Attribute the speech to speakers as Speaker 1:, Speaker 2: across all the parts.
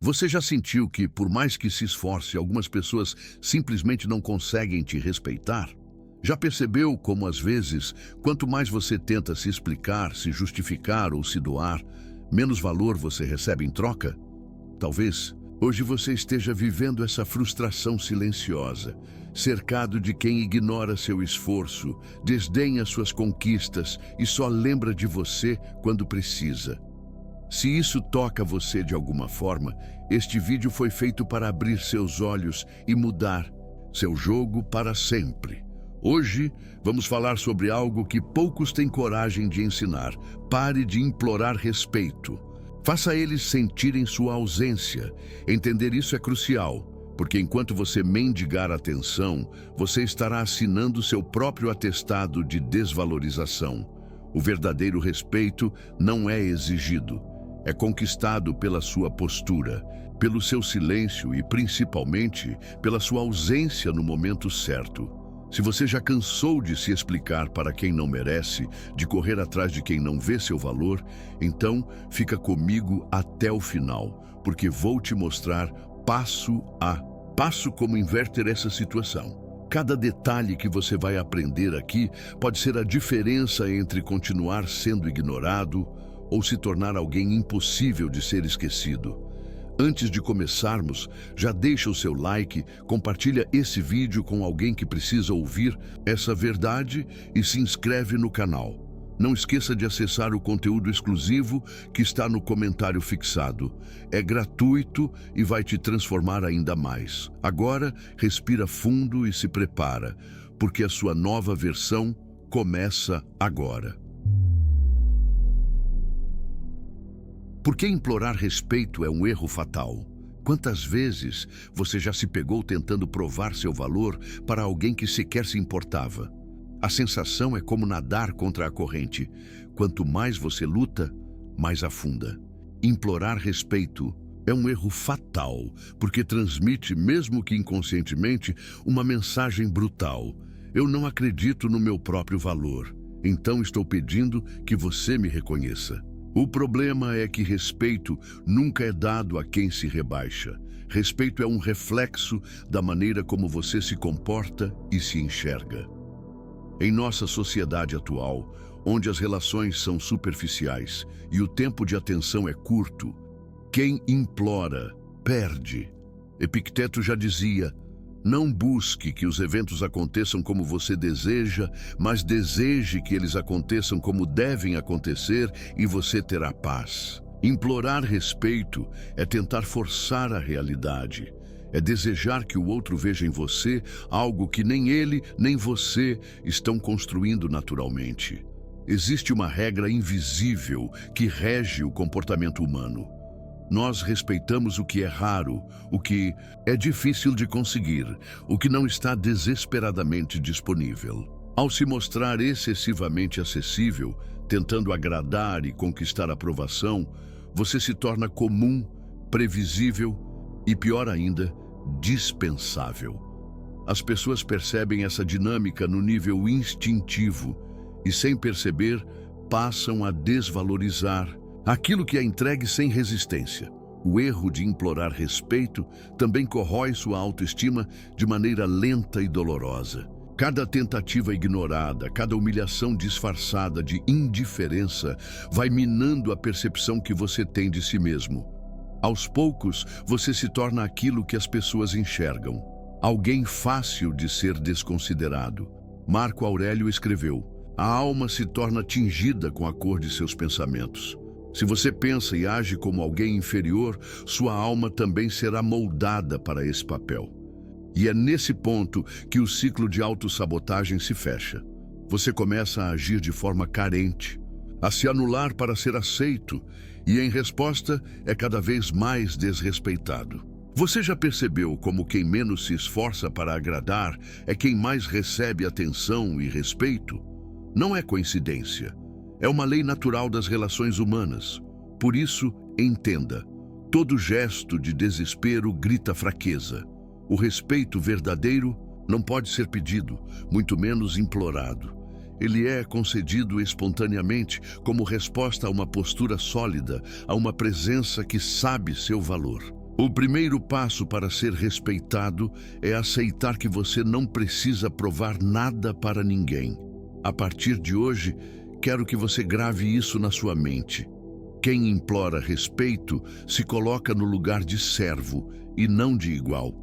Speaker 1: Você já sentiu que, por mais que se esforce, algumas pessoas simplesmente não conseguem te respeitar? Já percebeu como, às vezes, quanto mais você tenta se explicar, se justificar ou se doar, menos valor você recebe em troca? Talvez hoje você esteja vivendo essa frustração silenciosa, cercado de quem ignora seu esforço, desdenha suas conquistas e só lembra de você quando precisa. Se isso toca você de alguma forma, este vídeo foi feito para abrir seus olhos e mudar seu jogo para sempre. Hoje, vamos falar sobre algo que poucos têm coragem de ensinar. Pare de implorar respeito. Faça eles sentirem sua ausência. Entender isso é crucial, porque enquanto você mendigar atenção, você estará assinando seu próprio atestado de desvalorização. O verdadeiro respeito não é exigido. É conquistado pela sua postura, pelo seu silêncio e, principalmente, pela sua ausência no momento certo. Se você já cansou de se explicar para quem não merece, de correr atrás de quem não vê seu valor, então fica comigo até o final, porque vou te mostrar passo a passo como inverter essa situação. Cada detalhe que você vai aprender aqui pode ser a diferença entre continuar sendo ignorado ou se tornar alguém impossível de ser esquecido. Antes de começarmos, já deixa o seu like, compartilha esse vídeo com alguém que precisa ouvir essa verdade e se inscreve no canal. Não esqueça de acessar o conteúdo exclusivo que está no comentário fixado. É gratuito e vai te transformar ainda mais. Agora, respira fundo e se prepara, porque a sua nova versão começa agora. Por que implorar respeito é um erro fatal? Quantas vezes você já se pegou tentando provar seu valor para alguém que sequer se importava? A sensação é como nadar contra a corrente. Quanto mais você luta, mais afunda. Implorar respeito é um erro fatal, porque transmite, mesmo que inconscientemente, uma mensagem brutal. Eu não acredito no meu próprio valor, então estou pedindo que você me reconheça. O problema é que respeito nunca é dado a quem se rebaixa. Respeito é um reflexo da maneira como você se comporta e se enxerga. Em nossa sociedade atual, onde as relações são superficiais e o tempo de atenção é curto, quem implora, perde. Epicteto já dizia: não busque que os eventos aconteçam como você deseja, mas deseje que eles aconteçam como devem acontecer e você terá paz. Implorar respeito é tentar forçar a realidade. É desejar que o outro veja em você algo que nem ele nem você estão construindo naturalmente. Existe uma regra invisível que rege o comportamento humano. Nós respeitamos o que é raro, o que é difícil de conseguir, o que não está desesperadamente disponível. Ao se mostrar excessivamente acessível, tentando agradar e conquistar aprovação, você se torna comum, previsível e, pior ainda, dispensável. As pessoas percebem essa dinâmica no nível instintivo e, sem perceber, passam a desvalorizar aquilo que é entregue sem resistência. O erro de implorar respeito também corrói sua autoestima de maneira lenta e dolorosa. Cada tentativa ignorada, cada humilhação disfarçada de indiferença vai minando a percepção que você tem de si mesmo. Aos poucos, você se torna aquilo que as pessoas enxergam. Alguém fácil de ser desconsiderado. Marco Aurélio escreveu: a alma se torna tingida com a cor de seus pensamentos. Se você pensa e age como alguém inferior, sua alma também será moldada para esse papel. E é nesse ponto que o ciclo de autossabotagem se fecha. Você começa a agir de forma carente, a se anular para ser aceito, e em resposta é cada vez mais desrespeitado. Você já percebeu como quem menos se esforça para agradar é quem mais recebe atenção e respeito? Não é coincidência. É uma lei natural das relações humanas. Por isso, entenda, todo gesto de desespero grita fraqueza. O respeito verdadeiro não pode ser pedido, muito menos implorado. Ele é concedido espontaneamente como resposta a uma postura sólida, a uma presença que sabe seu valor. O primeiro passo para ser respeitado é aceitar que você não precisa provar nada para ninguém. A partir de hoje, quero que você grave isso na sua mente. Quem implora respeito se coloca no lugar de servo e não de igual.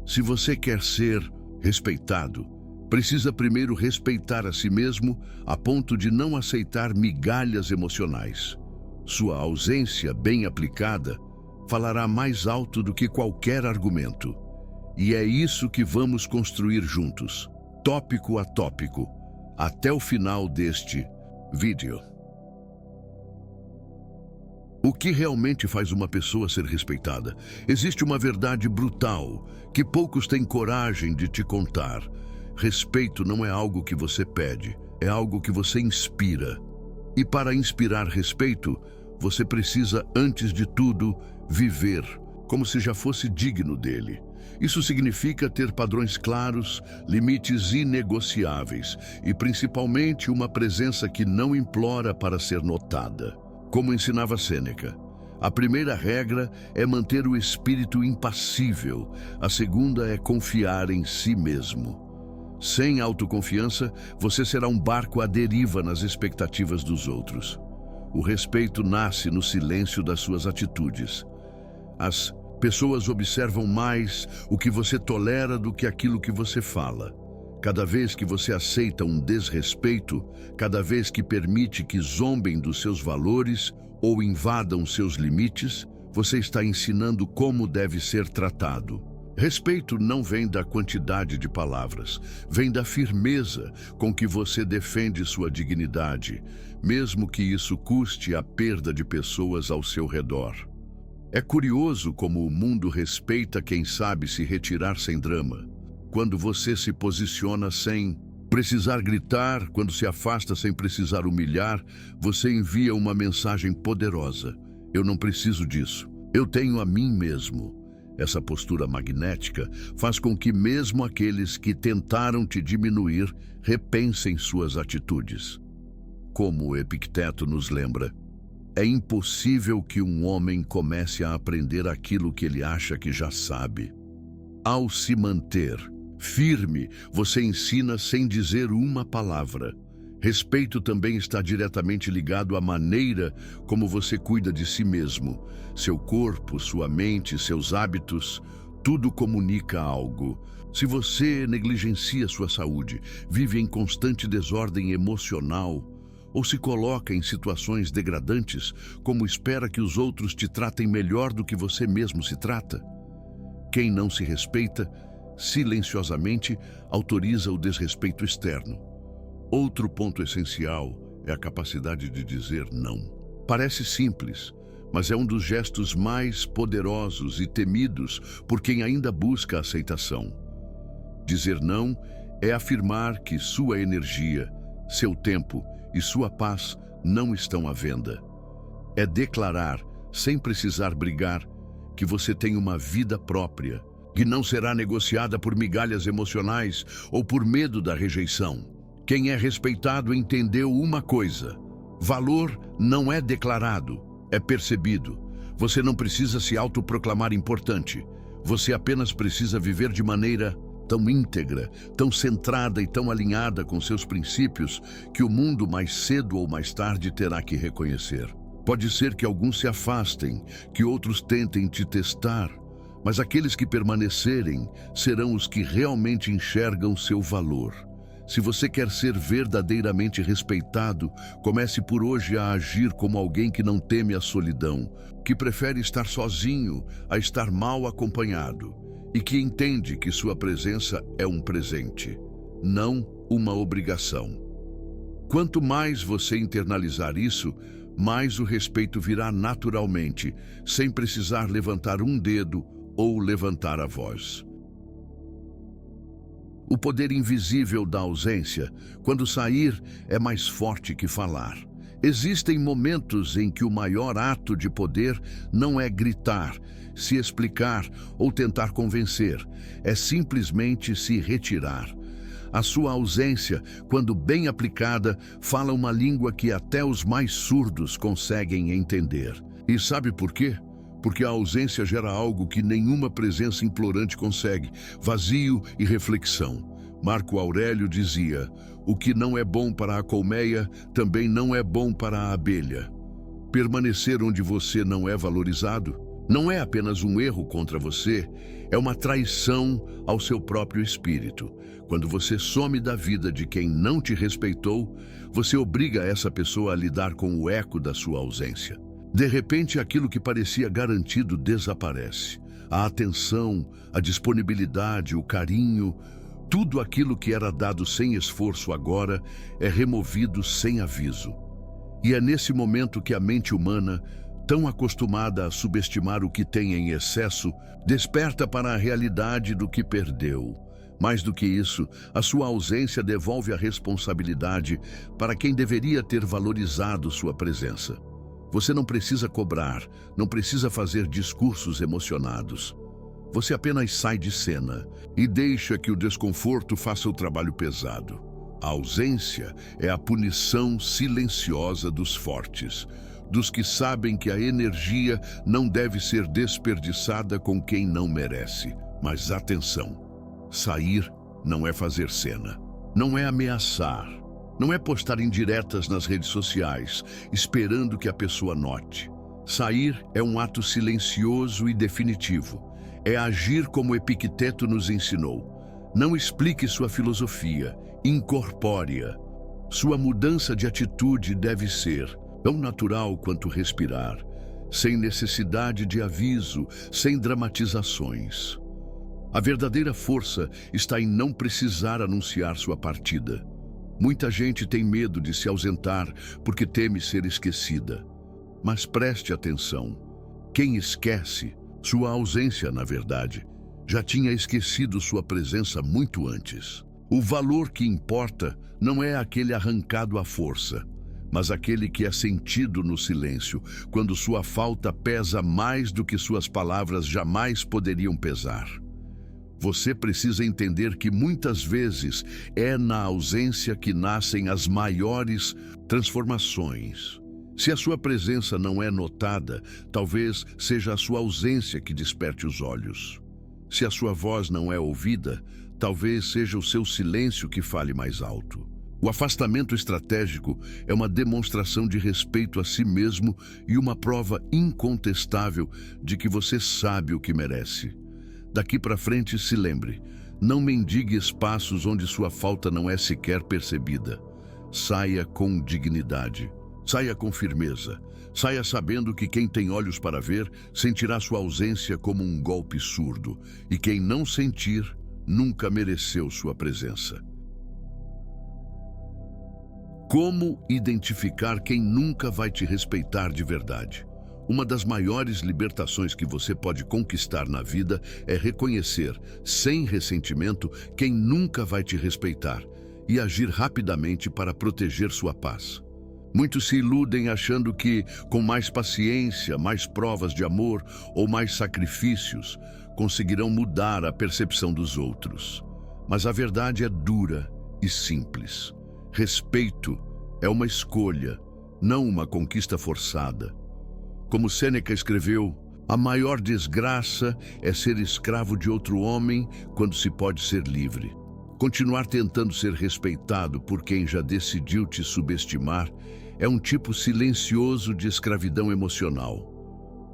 Speaker 1: Se você quer ser respeitado, precisa primeiro respeitar a si mesmo a ponto de não aceitar migalhas emocionais. Sua ausência, bem aplicada, falará mais alto do que qualquer argumento. E é isso que vamos construir juntos, tópico a tópico, até o final deste vídeo. O que realmente faz uma pessoa ser respeitada? Existe uma verdade brutal que poucos têm coragem de te contar. Respeito não é algo que você pede, é algo que você inspira. E para inspirar respeito, você precisa, antes de tudo, viver como se já fosse digno dele. Isso significa ter padrões claros, limites inegociáveis e, principalmente, uma presença que não implora para ser notada. Como ensinava Sêneca, a primeira regra é manter o espírito impassível, a segunda é confiar em si mesmo. Sem autoconfiança, você será um barco à deriva nas expectativas dos outros. O respeito nasce no silêncio das suas atitudes. As pessoas observam mais o que você tolera do que aquilo que você fala. Cada vez que você aceita um desrespeito, cada vez que permite que zombem dos seus valores ou invadam seus limites, você está ensinando como deve ser tratado. Respeito não vem da quantidade de palavras, vem da firmeza com que você defende sua dignidade, mesmo que isso custe a perda de pessoas ao seu redor. É curioso como o mundo respeita quem sabe se retirar sem drama. Quando você se posiciona sem precisar gritar, quando se afasta sem precisar humilhar, você envia uma mensagem poderosa. Eu não preciso disso. Eu tenho a mim mesmo. Essa postura magnética faz com que mesmo aqueles que tentaram te diminuir repensem suas atitudes. Como o Epicteto nos lembra, é impossível que um homem comece a aprender aquilo que ele acha que já sabe. Ao se manter firme, você ensina sem dizer uma palavra. Respeito também está diretamente ligado à maneira como você cuida de si mesmo. Seu corpo, sua mente, seus hábitos, tudo comunica algo. Se você negligencia sua saúde, vive em constante desordem emocional, ou se coloca em situações degradantes, como espera que os outros te tratem melhor do que você mesmo se trata? Quem não se respeita, silenciosamente, autoriza o desrespeito externo. Outro ponto essencial é a capacidade de dizer não. Parece simples, mas é um dos gestos mais poderosos e temidos por quem ainda busca aceitação. Dizer não é afirmar que sua energia, seu tempo e sua paz não estão à venda. É declarar, sem precisar brigar, que você tem uma vida própria, que não será negociada por migalhas emocionais ou por medo da rejeição. Quem é respeitado entendeu uma coisa: valor não é declarado, é percebido. Você não precisa se autoproclamar importante. Você apenas precisa viver de maneira tão íntegra, tão centrada e tão alinhada com seus princípios que o mundo mais cedo ou mais tarde terá que reconhecer. Pode ser que alguns se afastem, que outros tentem te testar, mas aqueles que permanecerem serão os que realmente enxergam seu valor. Se você quer ser verdadeiramente respeitado, comece por hoje a agir como alguém que não teme a solidão, que prefere estar sozinho a estar mal acompanhado e que entende que sua presença é um presente, não uma obrigação. Quanto mais você internalizar isso, mais o respeito virá naturalmente, sem precisar levantar um dedo ou levantar a voz. O poder invisível da ausência, quando sair, é mais forte que falar. Existem momentos em que o maior ato de poder não é gritar, se explicar ou tentar convencer, é simplesmente se retirar. A sua ausência, quando bem aplicada, fala uma língua que até os mais surdos conseguem entender. E sabe por quê? Porque a ausência gera algo que nenhuma presença implorante consegue: vazio e reflexão. Marco Aurélio dizia: o que não é bom para a colmeia, também não é bom para a abelha. Permanecer onde você não é valorizado não é apenas um erro contra você, é uma traição ao seu próprio espírito. Quando você some da vida de quem não te respeitou, você obriga essa pessoa a lidar com o eco da sua ausência. De repente, aquilo que parecia garantido desaparece. A atenção, a disponibilidade, o carinho, tudo aquilo que era dado sem esforço agora é removido sem aviso. E é nesse momento que a mente humana, tão acostumada a subestimar o que tem em excesso, desperta para a realidade do que perdeu. Mais do que isso, a sua ausência devolve a responsabilidade para quem deveria ter valorizado sua presença. Você não precisa cobrar, não precisa fazer discursos emocionados. Você apenas sai de cena e deixa que o desconforto faça o trabalho pesado. A ausência é a punição silenciosa dos fortes, dos que sabem que a energia não deve ser desperdiçada com quem não merece. Mas atenção, sair não é fazer cena, não é ameaçar, não é postar indiretas nas redes sociais, esperando que a pessoa note. Sair é um ato silencioso e definitivo. É agir como Epicteto nos ensinou. Não explique sua filosofia, incorpore-a. Sua mudança de atitude deve ser tão natural quanto respirar, sem necessidade de aviso, sem dramatizações. A verdadeira força está em não precisar anunciar sua partida. Muita gente tem medo de se ausentar porque teme ser esquecida. Mas preste atenção. Quem esquece, sua ausência, na verdade, já tinha esquecido sua presença muito antes. O valor que importa não é aquele arrancado à força, mas aquele que é sentido no silêncio, quando sua falta pesa mais do que suas palavras jamais poderiam pesar. Você precisa entender que muitas vezes é na ausência que nascem as maiores transformações. Se a sua presença não é notada, talvez seja a sua ausência que desperte os olhos. Se a sua voz não é ouvida, talvez seja o seu silêncio que fale mais alto. O afastamento estratégico é uma demonstração de respeito a si mesmo e uma prova incontestável de que você sabe o que merece. Daqui para frente, se lembre, não mendigue espaços onde sua falta não é sequer percebida. Saia com dignidade, saia com firmeza, saia sabendo que quem tem olhos para ver sentirá sua ausência como um golpe surdo, e quem não sentir nunca mereceu sua presença. Como identificar quem nunca vai te respeitar de verdade? Uma das maiores libertações que você pode conquistar na vida é reconhecer, sem ressentimento, quem nunca vai te respeitar e agir rapidamente para proteger sua paz. Muitos se iludem achando que, com mais paciência, mais provas de amor ou mais sacrifícios, conseguirão mudar a percepção dos outros. Mas a verdade é dura e simples. Respeito é uma escolha, não uma conquista forçada. Como Sêneca escreveu, a maior desgraça é ser escravo de outro homem quando se pode ser livre. Continuar tentando ser respeitado por quem já decidiu te subestimar é um tipo silencioso de escravidão emocional.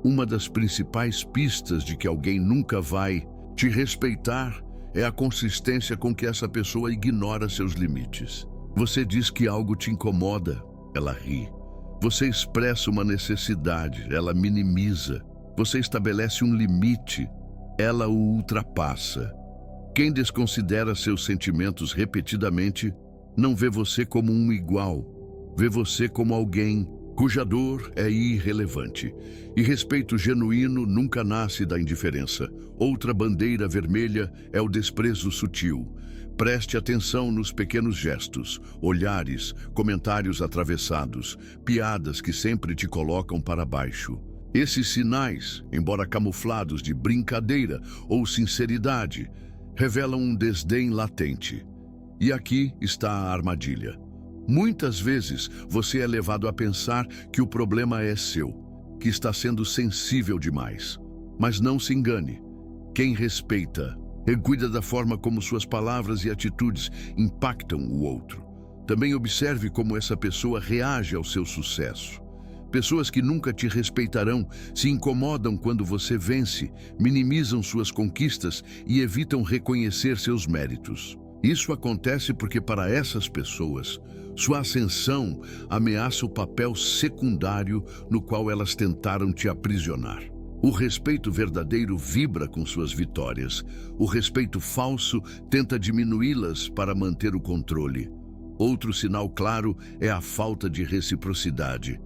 Speaker 1: Uma das principais pistas de que alguém nunca vai te respeitar é a consistência com que essa pessoa ignora seus limites. Você diz que algo te incomoda, ela ri. Você expressa uma necessidade, ela minimiza. Você estabelece um limite, ela o ultrapassa. Quem desconsidera seus sentimentos repetidamente não vê você como um igual, vê você como alguém cuja dor é irrelevante. E respeito genuíno nunca nasce da indiferença. Outra bandeira vermelha é o desprezo sutil. Preste atenção nos pequenos gestos, olhares, comentários atravessados, piadas que sempre te colocam para baixo. Esses sinais, embora camuflados de brincadeira ou sinceridade, revelam um desdém latente. E aqui está a armadilha. Muitas vezes você é levado a pensar que o problema é seu. que está sendo sensível demais. Mas não se engane. Quem respeita, cuida da forma como suas palavras e atitudes impactam o outro. Também observe como essa pessoa reage ao seu sucesso. Pessoas que nunca te respeitarão se incomodam quando você vence, minimizam suas conquistas e evitam reconhecer seus méritos. Isso acontece porque, para essas pessoas, sua ascensão ameaça o papel secundário no qual elas tentaram te aprisionar. O respeito verdadeiro vibra com suas vitórias. O respeito falso tenta diminuí-las para manter o controle. Outro sinal claro é a falta de reciprocidade.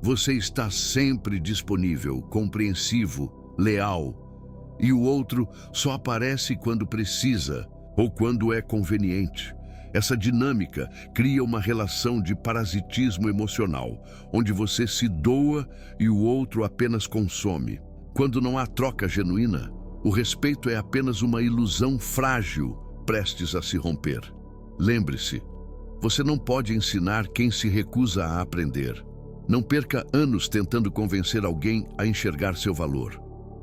Speaker 1: Você está sempre disponível, compreensivo, leal, e o outro só aparece quando precisa ou quando é conveniente. Essa dinâmica cria uma relação de parasitismo emocional, onde você se doa e o outro apenas consome. Quando não há troca genuína, o respeito é apenas uma ilusão frágil, prestes a se romper. Lembre-se, você não pode ensinar quem se recusa a aprender. Não perca anos tentando convencer alguém a enxergar seu valor.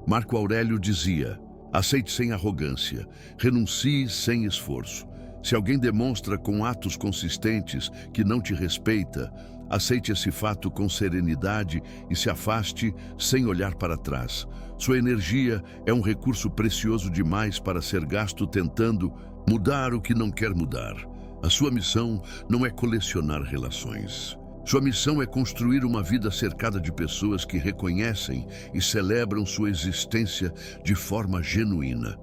Speaker 1: Marco Aurélio dizia: aceite sem arrogância, renuncie sem esforço. Se alguém demonstra com atos consistentes que não te respeita, aceite esse fato com serenidade e se afaste sem olhar para trás. Sua energia é um recurso precioso demais para ser gasto tentando mudar o que não quer mudar. A sua missão não é colecionar relações. Sua missão é construir uma vida cercada de pessoas que reconhecem e celebram sua existência de forma genuína.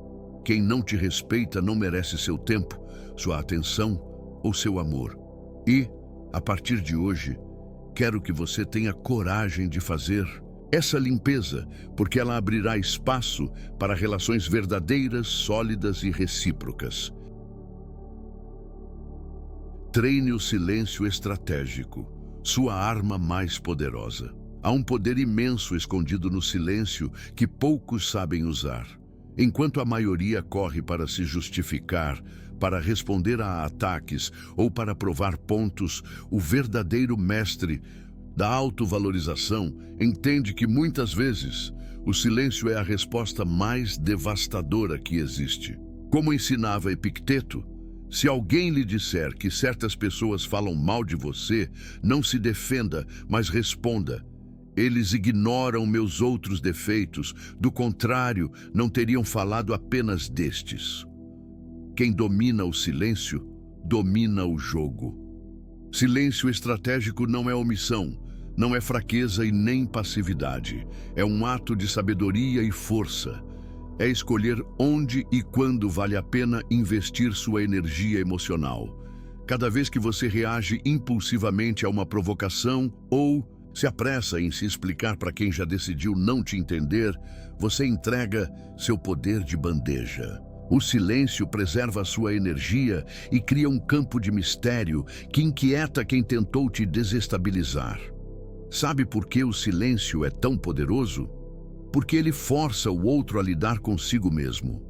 Speaker 1: Quem não te respeita não merece seu tempo, sua atenção ou seu amor. E, a partir de hoje, quero que você tenha coragem de fazer essa limpeza, porque ela abrirá espaço para relações verdadeiras, sólidas e recíprocas. Treine o silêncio estratégico, sua arma mais poderosa. Há um poder imenso escondido no silêncio que poucos sabem usar. Enquanto a maioria corre para se justificar, para responder a ataques ou para provar pontos, o verdadeiro mestre da autovalorização entende que muitas vezes o silêncio é a resposta mais devastadora que existe. Como ensinava Epicteto, se alguém lhe disser que certas pessoas falam mal de você, não se defenda, mas responda: eles ignoram meus outros defeitos, do contrário, não teriam falado apenas destes. Quem domina o silêncio, domina o jogo. Silêncio estratégico não é omissão, não é fraqueza e nem passividade. É um ato de sabedoria e força. É escolher onde e quando vale a pena investir sua energia emocional. Cada vez que você reage impulsivamente a uma provocação ou se apressa em se explicar para quem já decidiu não te entender, você entrega seu poder de bandeja. O silêncio preserva sua energia e cria um campo de mistério que inquieta quem tentou te desestabilizar. Sabe por que o silêncio é tão poderoso? Porque ele força o outro a lidar consigo mesmo.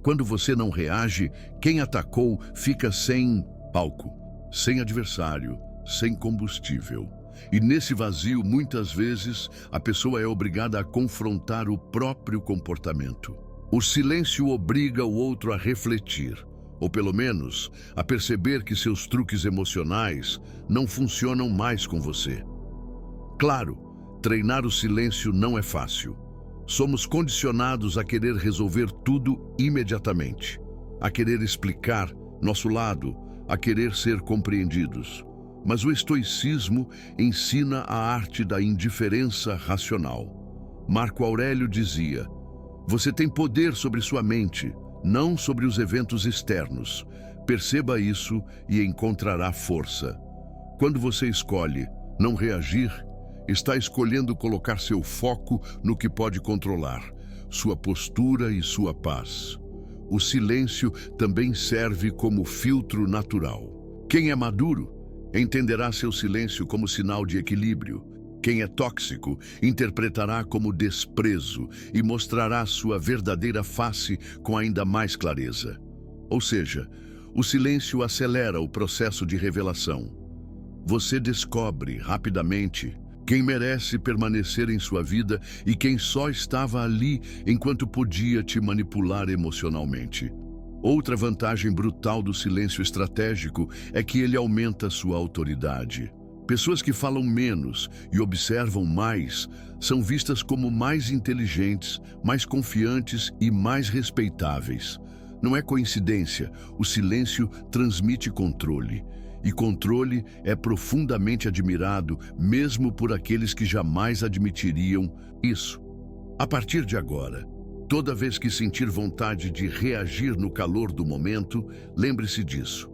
Speaker 1: Quando você não reage, quem atacou fica sem palco, sem adversário, sem combustível. E nesse vazio, muitas vezes, a pessoa é obrigada a confrontar o próprio comportamento. O silêncio obriga o outro a refletir, ou pelo menos a perceber que seus truques emocionais não funcionam mais com você. Claro, treinar o silêncio não é fácil. Somos condicionados a querer resolver tudo imediatamente, a querer explicar nosso lado, a querer ser compreendidos. Mas o estoicismo ensina a arte da indiferença racional. Marco Aurélio dizia: você tem poder sobre sua mente, não sobre os eventos externos. Perceba isso e encontrará força. Quando você escolhe não reagir, está escolhendo colocar seu foco no que pode controlar, sua postura e sua paz. O silêncio também serve como filtro natural. Quem é maduro entenderá seu silêncio como sinal de equilíbrio. Quem é tóxico interpretará como desprezo e mostrará sua verdadeira face com ainda mais clareza. Ou seja, o silêncio acelera o processo de revelação. Você descobre rapidamente quem merece permanecer em sua vida e quem só estava ali enquanto podia te manipular emocionalmente. Outra vantagem brutal do silêncio estratégico é que ele aumenta sua autoridade. Pessoas que falam menos e observam mais são vistas como mais inteligentes, mais confiantes e mais respeitáveis. Não é coincidência, o silêncio transmite controle. E controle é profundamente admirado, mesmo por aqueles que jamais admitiriam isso. A partir de agora, toda vez que sentir vontade de reagir no calor do momento, lembre-se disso.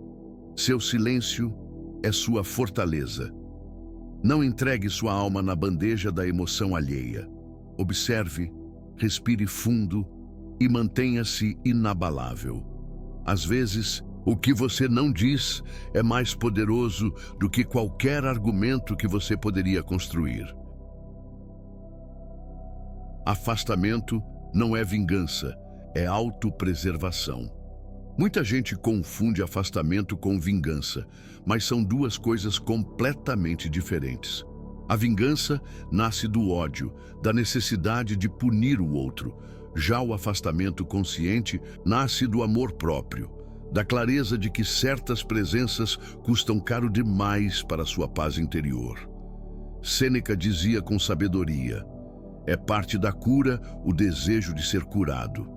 Speaker 1: Seu silêncio é sua fortaleza. Não entregue sua alma na bandeja da emoção alheia. Observe, respire fundo e mantenha-se inabalável. Às vezes, o que você não diz é mais poderoso do que qualquer argumento que você poderia construir. Afastamento não é vingança, é autopreservação. Muita gente confunde afastamento com vingança, mas são duas coisas completamente diferentes. A vingança nasce do ódio, da necessidade de punir o outro. Já o afastamento consciente nasce do amor próprio, da clareza de que certas presenças custam caro demais para sua paz interior. Sêneca dizia com sabedoria: é parte da cura o desejo de ser curado.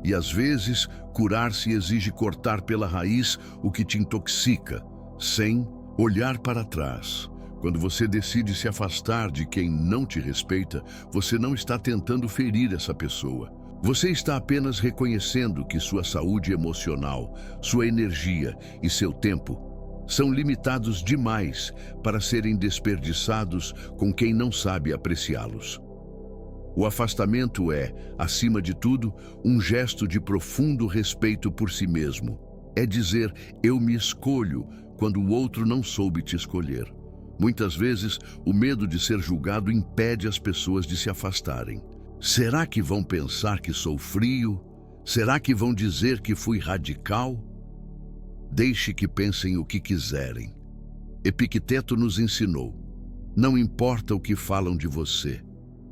Speaker 1: E às vezes, curar-se exige cortar pela raiz o que te intoxica, sem olhar para trás. Quando você decide se afastar de quem não te respeita, você não está tentando ferir essa pessoa. Você está apenas reconhecendo que sua saúde emocional, sua energia e seu tempo são limitados demais para serem desperdiçados com quem não sabe apreciá-los. O afastamento é, acima de tudo, um gesto de profundo respeito por si mesmo. É dizer, eu me escolho, quando o outro não soube te escolher. Muitas vezes, o medo de ser julgado impede as pessoas de se afastarem. Será que vão pensar que sou frio? Será que vão dizer que fui radical? Deixe que pensem o que quiserem. Epicteto nos ensinou: não importa o que falam de você.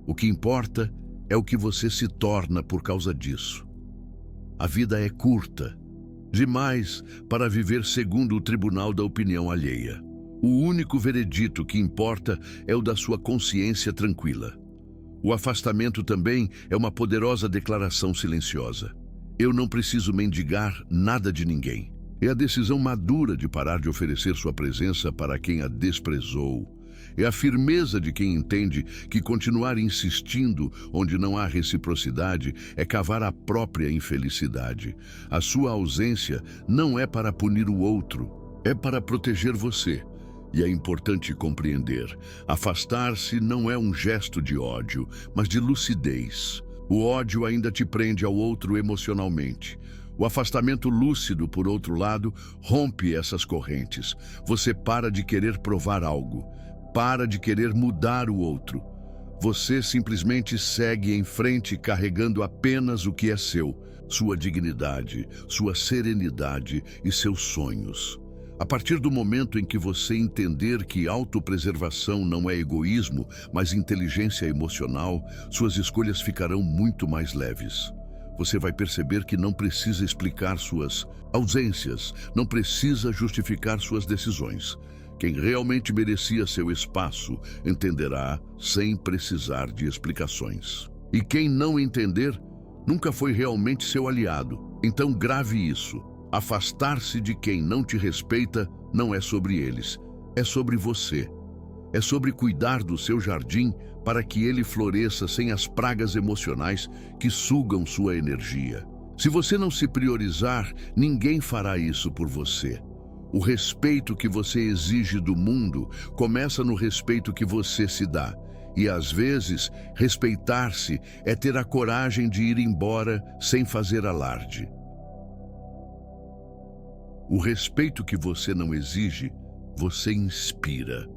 Speaker 1: O que importa é o que você se torna por causa disso. A vida é curta demais para viver segundo o tribunal da opinião alheia. O único veredito que importa é o da sua consciência tranquila. O afastamento também é uma poderosa declaração silenciosa. Eu não preciso mendigar nada de ninguém. É a decisão madura de parar de oferecer sua presença para quem a desprezou. É a firmeza de quem entende que continuar insistindo onde não há reciprocidade é cavar a própria infelicidade. A sua ausência não é para punir o outro, é para proteger você. E é importante compreender, afastar-se não é um gesto de ódio, mas de lucidez. O ódio ainda te prende ao outro emocionalmente. O afastamento lúcido, por outro lado, rompe essas correntes. Você para de querer provar algo. Para de querer mudar o outro. Você simplesmente segue em frente carregando apenas o que é seu, sua dignidade, sua serenidade e seus sonhos. A partir do momento em que você entender que autopreservação não é egoísmo, mas inteligência emocional, suas escolhas ficarão muito mais leves. Você vai perceber que não precisa explicar suas ausências, não precisa justificar suas decisões. Quem realmente merecia seu espaço entenderá sem precisar de explicações. E quem não entender, nunca foi realmente seu aliado. Então grave isso. Afastar-se de quem não te respeita não é sobre eles, é sobre você. É sobre cuidar do seu jardim para que ele floresça sem as pragas emocionais que sugam sua energia. Se você não se priorizar, ninguém fará isso por você. O respeito que você exige do mundo começa no respeito que você se dá. E às vezes, respeitar-se é ter a coragem de ir embora sem fazer alarde. O respeito que você não exige, você inspira.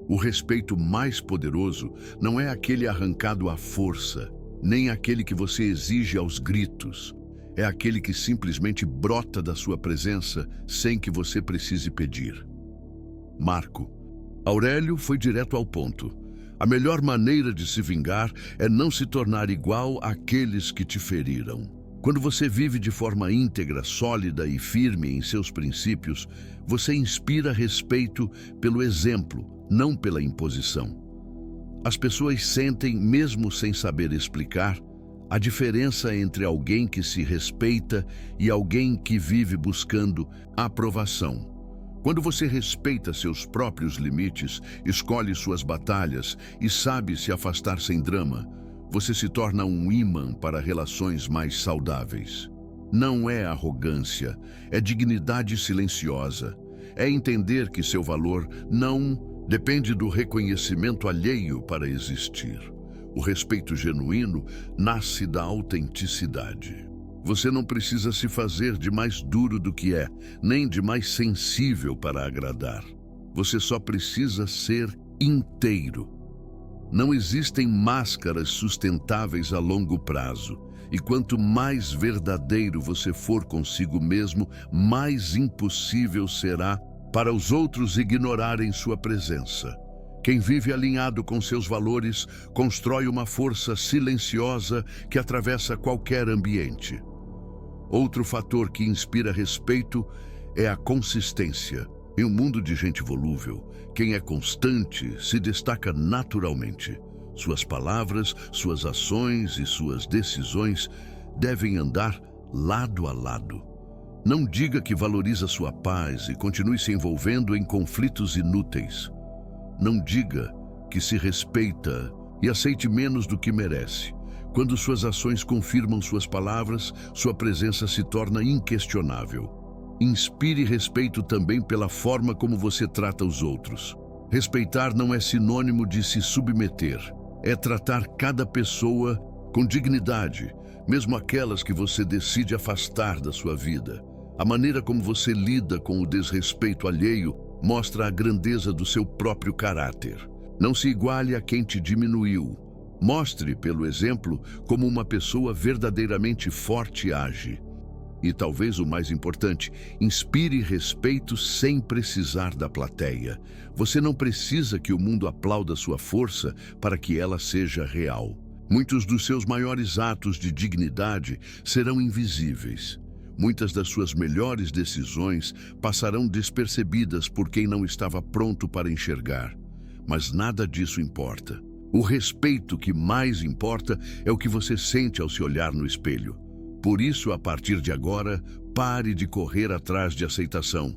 Speaker 1: O respeito mais poderoso não é aquele arrancado à força, nem aquele que você exige aos gritos. É aquele que simplesmente brota da sua presença sem que você precise pedir. Marco Aurélio foi direto ao ponto. A melhor maneira de se vingar é não se tornar igual àqueles que te feriram. Quando você vive de forma íntegra, sólida e firme em seus princípios, você inspira respeito pelo exemplo, não pela imposição. As pessoas sentem, mesmo sem saber explicar, a diferença entre alguém que se respeita e alguém que vive buscando aprovação. Quando você respeita seus próprios limites, escolhe suas batalhas e sabe se afastar sem drama, você se torna um imã para relações mais saudáveis. Não é arrogância, é dignidade silenciosa. É entender que seu valor não depende do reconhecimento alheio para existir. O respeito genuíno nasce da autenticidade. Você não precisa se fazer de mais duro do que é, nem de mais sensível para agradar. Você só precisa ser inteiro. Não existem máscaras sustentáveis a longo prazo. E quanto mais verdadeiro você for consigo mesmo, mais impossível será para os outros ignorarem sua presença. Quem vive alinhado com seus valores constrói uma força silenciosa que atravessa qualquer ambiente. Outro fator que inspira respeito é a consistência. Em um mundo de gente volúvel, quem é constante se destaca naturalmente. Suas palavras, suas ações e suas decisões devem andar lado a lado. Não diga que valoriza sua paz e continue se envolvendo em conflitos inúteis. Não diga que se respeita e aceite menos do que merece. Quando suas ações confirmam suas palavras, sua presença se torna inquestionável. Inspire respeito também pela forma como você trata os outros. Respeitar não é sinônimo de se submeter. É tratar cada pessoa com dignidade, mesmo aquelas que você decide afastar da sua vida. A maneira como você lida com o desrespeito alheio mostra a grandeza do seu próprio caráter. Não se iguale a quem te diminuiu. Mostre, pelo exemplo, como uma pessoa verdadeiramente forte age. E talvez o mais importante, inspire respeito sem precisar da plateia. Você não precisa que o mundo aplaude sua força para que ela seja real. Muitos dos seus maiores atos de dignidade serão invisíveis. Muitas das suas melhores decisões passarão despercebidas por quem não estava pronto para enxergar. Mas nada disso importa. O respeito que mais importa é o que você sente ao se olhar no espelho. Por isso, a partir de agora, pare de correr atrás de aceitação.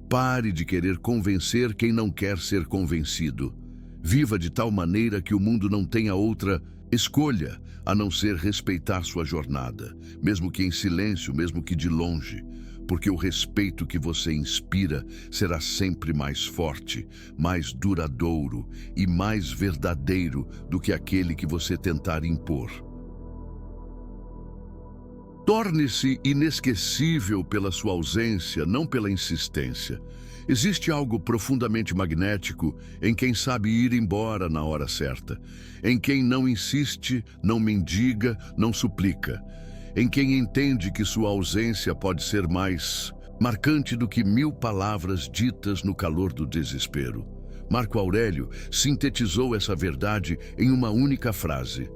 Speaker 1: Pare de querer convencer quem não quer ser convencido. Viva de tal maneira que o mundo não tenha outra escolha a não ser respeitar sua jornada, mesmo que em silêncio, mesmo que de longe, porque o respeito que você inspira será sempre mais forte, mais duradouro e mais verdadeiro do que aquele que você tentar impor. Torne-se inesquecível pela sua ausência, não pela insistência. Existe algo profundamente magnético em quem sabe ir embora na hora certa, em quem não insiste, não mendiga, não suplica, em quem entende que sua ausência pode ser mais marcante do que 1000 palavras ditas no calor do desespero. Marco Aurélio sintetizou essa verdade em uma única frase: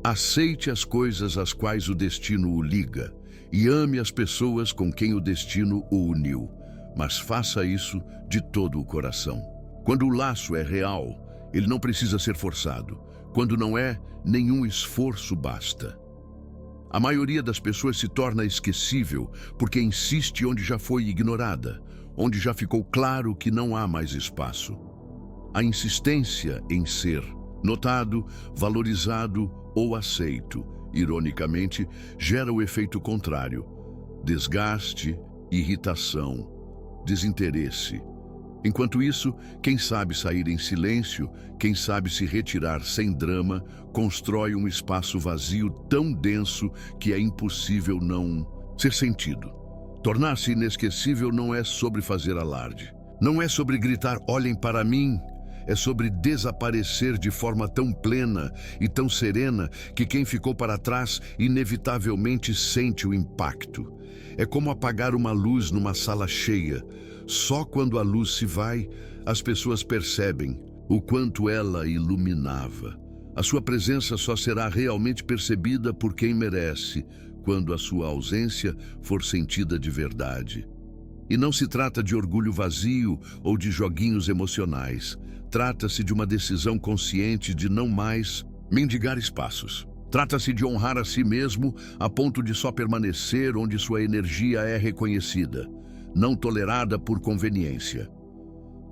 Speaker 1: aceite as coisas às quais o destino o liga e ame as pessoas com quem o destino o uniu, mas faça isso de todo o coração. Quando o laço é real, ele não precisa ser forçado. Quando não é, nenhum esforço basta. A maioria das pessoas se torna esquecível porque insiste onde já foi ignorada, onde já ficou claro que não há mais espaço. A insistência em ser notado, valorizado ou aceito, ironicamente, gera o efeito contrário: desgaste, irritação, desinteresse. Enquanto isso, quem sabe sair em silêncio, quem sabe se retirar sem drama, constrói um espaço vazio tão denso que é impossível não ser sentido. Tornar-se inesquecível não é sobre fazer alarde. Não é sobre gritar, olhem para mim. É sobre desaparecer de forma tão plena e tão serena que quem ficou para trás inevitavelmente sente o impacto. É como apagar uma luz numa sala cheia. Só quando a luz se vai, as pessoas percebem. o quanto ela iluminava. A sua presença só será realmente percebida por quem merece, quando a sua ausência for sentida de verdade. E não se trata de orgulho vazio ou de joguinhos emocionais. Trata-se de uma decisão consciente de não mais mendigar espaços. Trata-se de honrar a si mesmo a ponto de só permanecer onde sua energia é reconhecida, não tolerada por conveniência.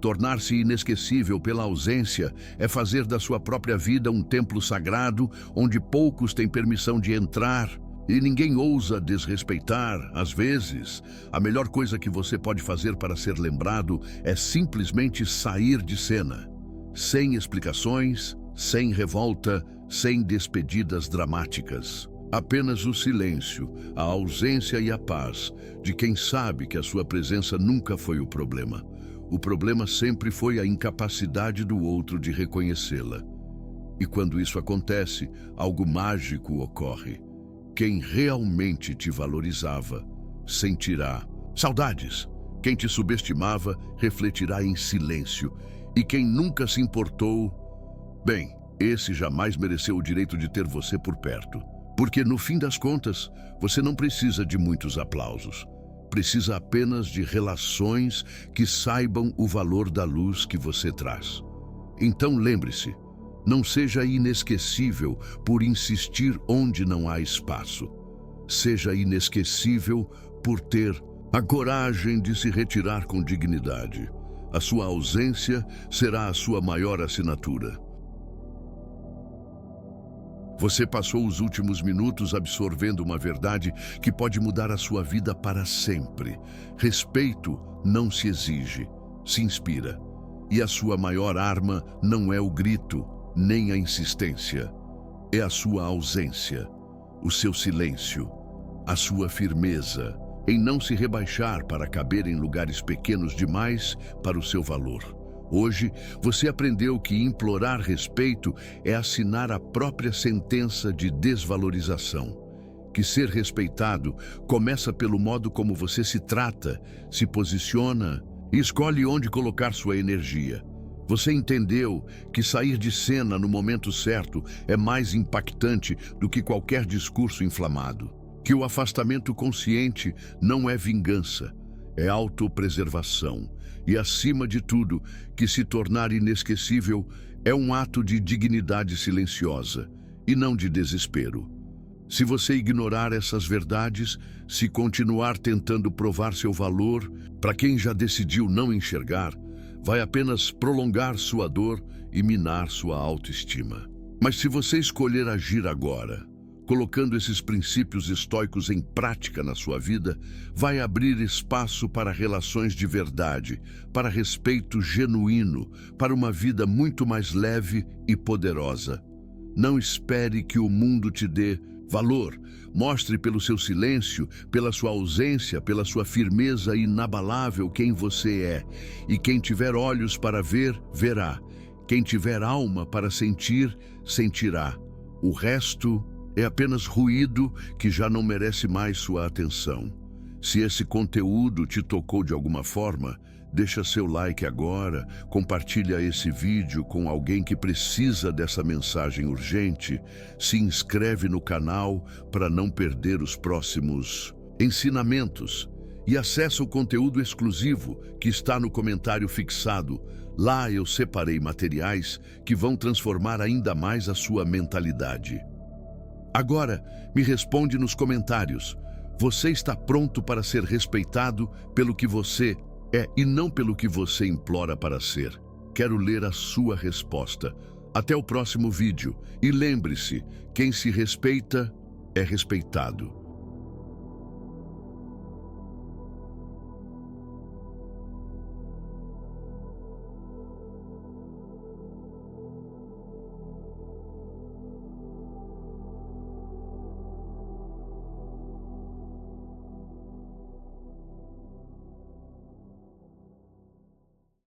Speaker 1: Tornar-se inesquecível pela ausência é fazer da sua própria vida um templo sagrado onde poucos têm permissão de entrar e ninguém ousa desrespeitar. Às vezes, a melhor coisa que você pode fazer para ser lembrado é simplesmente sair de cena, sem explicações, sem revolta, sem despedidas dramáticas. Apenas o silêncio, a ausência e a paz de quem sabe que a sua presença nunca foi o problema. O problema sempre foi a incapacidade do outro de reconhecê-la. E quando isso acontece, algo mágico ocorre. Quem realmente te valorizava sentirá saudades. Quem te subestimava refletirá em silêncio. E quem nunca se importou, bem, esse jamais mereceu o direito de ter você por perto. Porque no fim das contas, você não precisa de muitos aplausos. Precisa apenas de relações que saibam o valor da luz que você traz. Então lembre-se, não seja inesquecível por insistir onde não há espaço. Seja inesquecível por ter a coragem de se retirar com dignidade. A sua ausência será a sua maior assinatura. Você passou os últimos minutos absorvendo uma verdade que pode mudar a sua vida para sempre. Respeito não se exige, se inspira. E a sua maior arma não é o grito, nem a insistência. É a sua ausência, o seu silêncio, a sua firmeza em não se rebaixar para caber em lugares pequenos demais para o seu valor. Hoje, você aprendeu que implorar respeito é assinar a própria sentença de desvalorização. Que ser respeitado começa pelo modo como você se trata, se posiciona e escolhe onde colocar sua energia. Você entendeu que sair de cena no momento certo é mais impactante do que qualquer discurso inflamado. Que o afastamento consciente não é vingança, é autopreservação. E, acima de tudo, que se tornar inesquecível é um ato de dignidade silenciosa e não de desespero. Se você ignorar essas verdades, se continuar tentando provar seu valor para quem já decidiu não enxergar, vai apenas prolongar sua dor e minar sua autoestima. Mas se você escolher agir agora, colocando esses princípios estoicos em prática na sua vida, vai abrir espaço para relações de verdade, para respeito genuíno, para uma vida muito mais leve e poderosa. Não espere que o mundo te dê valor. Mostre pelo seu silêncio, pela sua ausência, pela sua firmeza inabalável quem você é. E quem tiver olhos para ver, verá. Quem tiver alma para sentir, sentirá. O resto é apenas ruído que já não merece mais sua atenção. Se esse conteúdo te tocou de alguma forma, deixa seu like agora, compartilha esse vídeo com alguém que precisa dessa mensagem urgente, se inscreve no canal para não perder os próximos ensinamentos e acessa o conteúdo exclusivo que está no comentário fixado. Lá eu separei materiais que vão transformar ainda mais a sua mentalidade. Agora, me responde nos comentários. Você está pronto para ser respeitado pelo que você é e não pelo que você implora para ser? Quero ler a sua resposta. Até o próximo vídeo. E lembre-se, quem se respeita é respeitado.